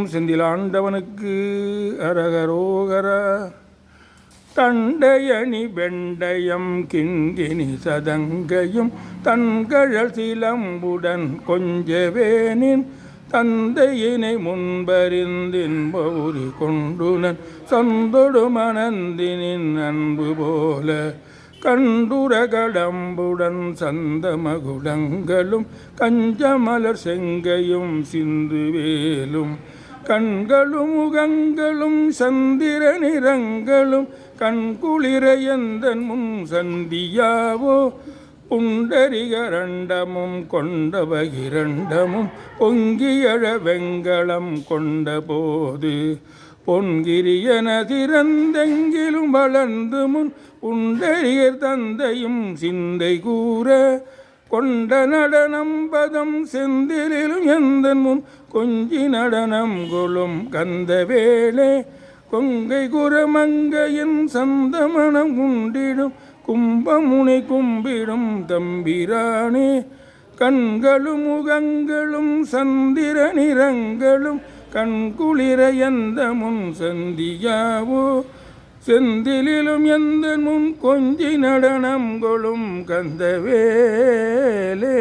செந்திலாண்டவனுக்கு அரகரோகரா. தண்டையணி வெண்டயம் கிண்கிணி சதங்கையும் தன்கழல் சிலம்புடன் கொஞ்சவேனின் தந்தையினை முன்பறிந்தின்பவுரி கொண்டுனன் சொந்தொடு மணந்தினின் அன்பு போல கண்டுர கடம்புடன் சந்த மகுடங்களும் கஞ்சமலர் செங்கையும் சிந்து வேலும் கண்களும் முகங்களும் சந்திர நிறங்களும் கண்குளிர எந்தன் முன் சந்தியாவோ புண்டரிகரண்டமும் கொண்ட பகிரண்டமும் பொங்கியழ வெங்களம் கொண்ட போது பொன்கிரியன திறந்தெங்கிலும் வளர்ந்து முன் புண்டரியர் தந்தையும் சிந்தை கூற கொண்ட நடனம் பதம் செந்திலும் எந்தன் முன் கொஞ்சி நடனம் கொளும் கந்தவேளே கொங்கை குரமங்கையின் சந்தமனம் குண்டிடும் கும்பமுனை கும்பிடும் தம்பிரானே கண்களும் முகங்களும் சந்திர நிறங்களும் கண்குளிர எந்த முன் சந்தியாவோ செந்திலும் எந்த முன் கொஞ்சி நடனம் கொளும் கந்தவேலே.